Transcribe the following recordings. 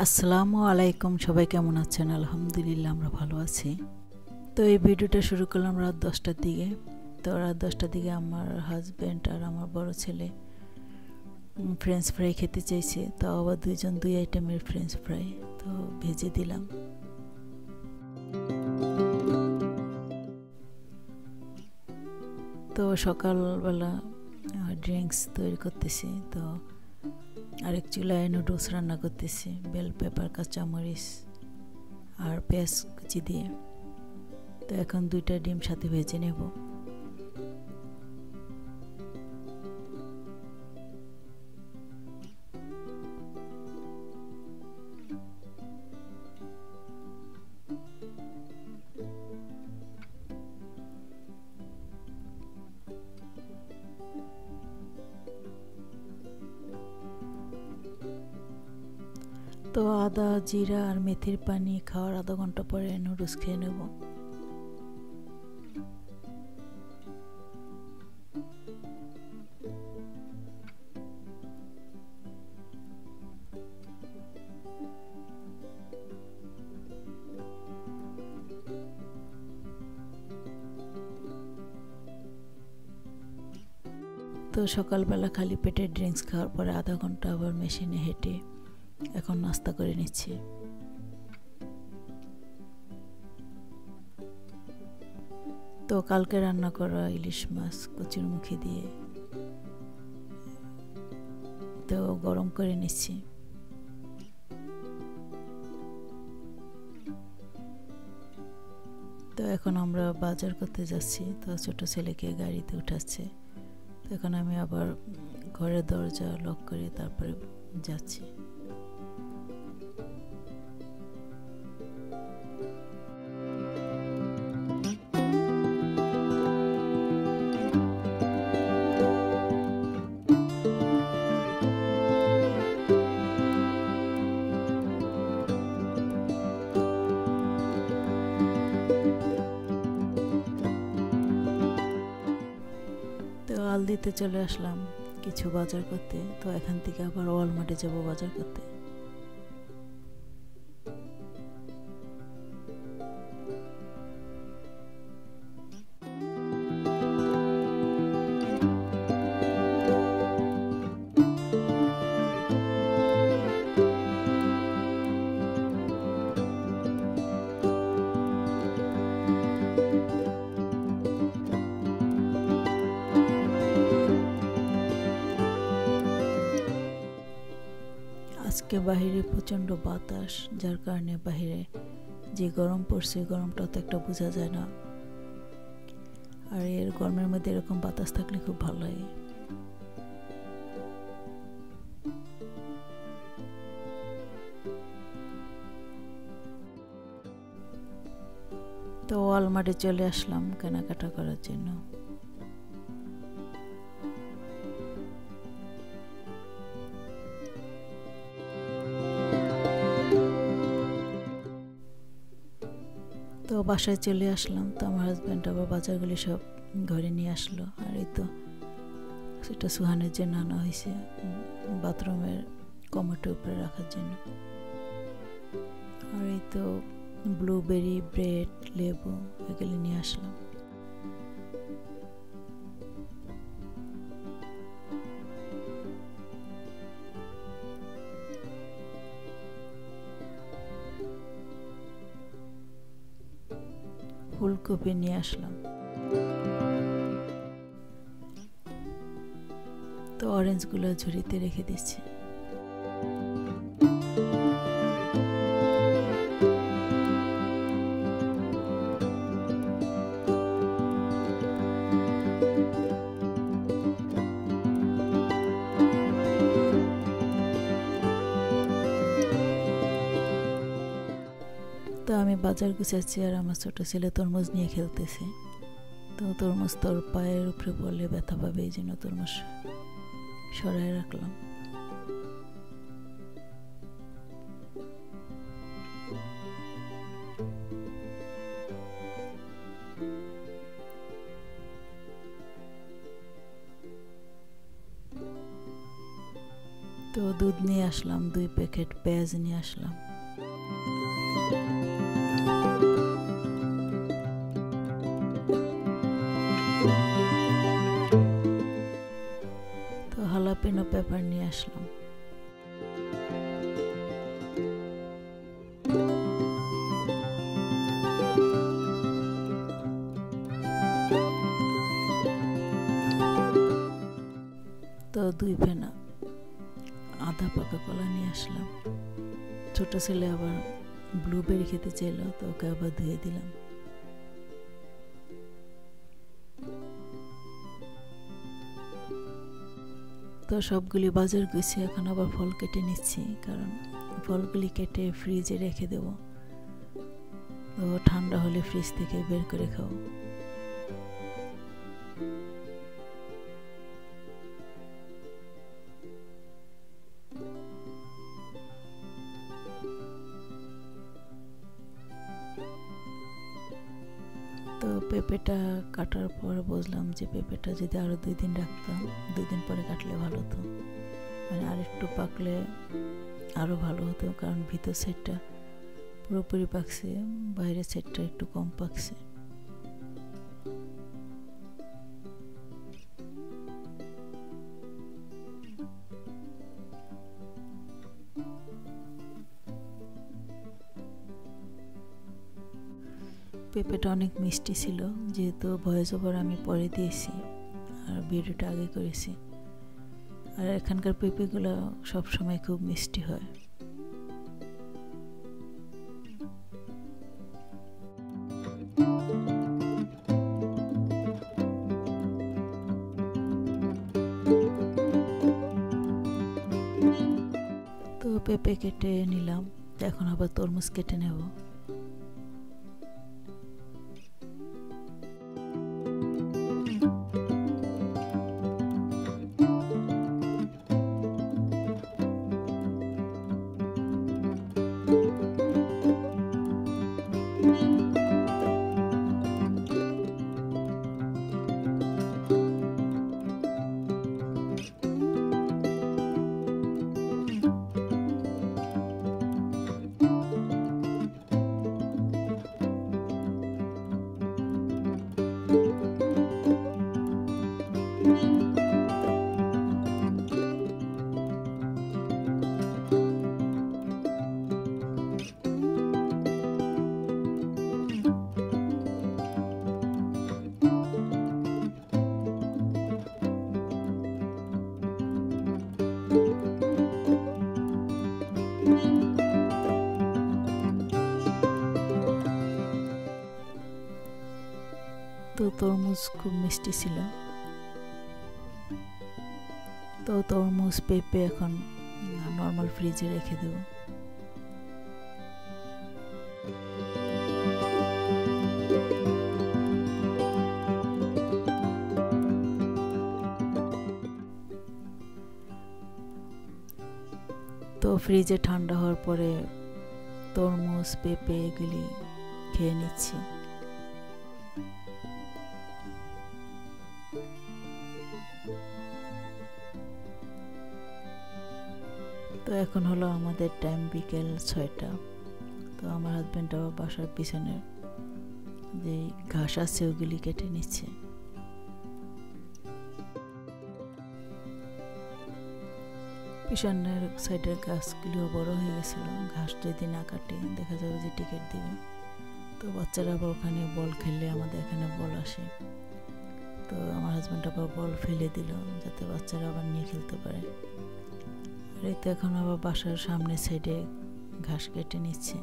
আসসালামু আলাইকুম, সবাই কেমন আছেন? আলহামদুলিল্লাহ আমরা ভালো আছি। তো এই ভিডিওটা শুরু করলাম রাত 10টার দিকে। তো রাত 10টার দিকে আমার হাজব্যান্ড আর আমার বড় ছেলে ফ্রেঞ্চ ফ্রাই খেতে চাইছে। তো আবার দুইজন দুই আইটেমের ফ্রেঞ্চ ফ্রাই তো ভেজে দিলাম। তো সকালবেলা ড্রিঙ্কস তৈরি করতেছি। তো আরেক চুলায় নুডলস রান্না করতেছি বেল পেপার, কাঁচামরিচ আর পেঁয়াজ কুচি দিয়ে। তো এখন 2টা ডিম সাথে ভেজে নেব। তো আদা, জিরা আর মেথির পানি খাওয়ার আধা ঘন্টা পরে নুডলস খেয়ে নেব। তো সকালবেলা খালি পেটে ড্রিঙ্কস খাওয়ার পরে আধা ঘন্টা আবার মেশিনে হেঁটে এখন নাস্তা করে নিচ্ছি। তো কালকে রান্না করা ইলিশ মাছ কচুর মুখি দিয়ে তো গরম করে নিচ্ছি। তো এখন আমরা বাজার করতে যাচ্ছি। তো ছোট ছেলেকে গাড়িতে উঠাচ্ছে। তো এখন আমি আবার ঘরের দরজা লক করে তারপরে যাচ্ছি। তো আলদিতে চলে আসলাম কিছু বাজার করতে। তো এখান থেকে আবার ওয়ালমার্টে যাব বাজার করতে। আজকে বাহিরে প্রচণ্ড বাতাস, যার কারণে বাহিরে যে গরম পড়ছে গরমটা তো একটা বোঝা যায় না। আর এর গরমের মধ্যে এরকম বাতাস থাকলে খুব ভালো লাগে। তো ওয়ালমার্টে চলে আসলাম কেনাকাটা করার জন্য। তো বাসায় চলে আসলাম। তো আমার হাজব্যান্ড আবার বাজারগুলি সব ঘরে নিয়ে আসলো। আর এই তো সেটা সুহানের জন্য আনা হয়েছে বাথরুমের কমোডের উপরে রাখার জন্য। আর এই তো ব্লুবেরি, ব্রেড, লেবু এগুলি নিয়ে আসলাম। ফুলকপি নিয়ে আসলাম। তো অরেঞ্জগুলো ঝুড়িতে রেখে দিচ্ছি। তো আমি বাজার গুছাচ্ছি আর আমার ছোট ছেলে তরমুজ নিয়ে খেলতেছে। তো তরমুজ তোর পায়ের উপরে পড়লে ব্যথা পাবে, এই জন্য তরমুজ সরাই রাখলাম। তো তো দুধ নিয়ে আসলাম, 2 প্যাকেট পেঁয়াজ নিয়ে আসলাম। তো হালাপিনো পেপার নিয়ে আসলাম। তো 2 ফেনা আধা পাকা কলা নিয়ে আসলাম। ছোট ছেলে আবার ব্লুবেরি খেতে চাইল, তো ওকে আবার ধুয়ে দিলাম। তো সবগুলি বাজার গুছিয়ে এখন আবার ফল কেটে নিচ্ছি, কারণ ফলগুলি কেটে ফ্রিজে রেখে দেব, তো ঠান্ডা হলে ফ্রিজ থেকে বের করে খাও। তো পেঁপেটা কাটার পর বুঝলাম যে পেঁপেটা যদি আরও 2 দিন রাখতাম, 2 দিন পরে কাটলে ভালো হতো, মানে আরেকটু পাকলে আরও ভালো হতো, কারণ ভিতর সাইডটা পুরোপুরি পাকছে, বাইরের সাইডটা একটু কম পাকছে। পেঁপেটা অনেক মিষ্টি ছিল, যেহেতু ভয়েস ওভার আমি পরে দিয়েছি আর ভিডিওটা আগে করেছি, আর এখানকার পেঁপেগুলো সবসময় খুব মিষ্টি হয়। তো পেঁপে কেটে নিলাম, এখন আবার তরমুজ কেটে নেব। তো তরমুজ খুব মিষ্টি ছিল, তো তরমুজ পেঁপে এখন নর্মাল ফ্রিজে রেখে দেব। তো ফ্রিজে ঠান্ডা হওয়ার পরে তরমুজ পেঁপে এগুলি খেয়ে নিচ্ছি। তো এখন হলো আমাদের টাইম বিকেল 6টা। তো আমার হাজব্যান্ড আবার বাসার পিছনের যে ঘাস আছে ওগুলি কেটে নিচ্ছে। পিছনের সাইডের গাছগুলিও বড় হয়ে গেছিল, ঘাস যদি না কাটে দেখা যাবে যে টিকিট দিবে। তো বাচ্চারা আবার ওখানে বল খেললে আমাদের এখানে বল আসে, তো আমার হাজব্যান্ড আবার বল ফেলে দিল যাতে বাচ্চারা আবার নিয়ে খেলতে পারে। আর এই তো এখন আবার বাসার সামনে সাইডে ঘাস কেটে নিচ্ছে।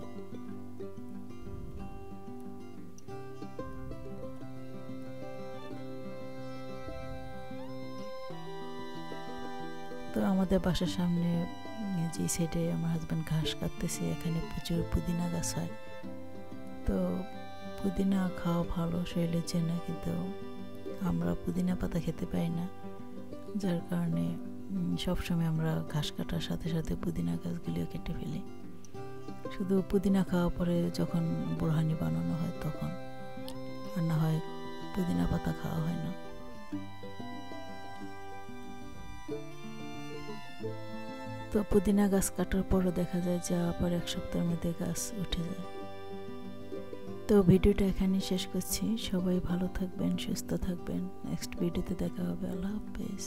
তো আমাদের বাসার সামনে যে সাইডে আমার হাজব্যান্ড ঘাস কাটতেছে, এখানে প্রচুর পুদিনা গাছ হয়। তো পুদিনা খাওয়া ভালো শরীরের জন্য, কিন্তু আমরা পুদিনা পাতা খেতে পাই না, যার কারণে সবসময় আমরা ঘাস কাটার সাথে সাথে পুদিনা গাছগুলিও কেটে ফেলি। শুধু পুদিনা খাওয়া পরে যখন বোরহানি বানানো হয় তখন, আর না হয় পুদিনা পাতা খাওয়া হয় না। তো পুদিনা গাছ কাটার পরও দেখা যায় যে আবার 1 সপ্তাহের মধ্যে গাছ উঠে যায়। তো ভিডিওটা এখানেই শেষ করছি। সবাই ভালো থাকবেন, সুস্থ থাকবেন। নেক্সট ভিডিওতে দেখা হবে। আল্লাহ হাফেজ।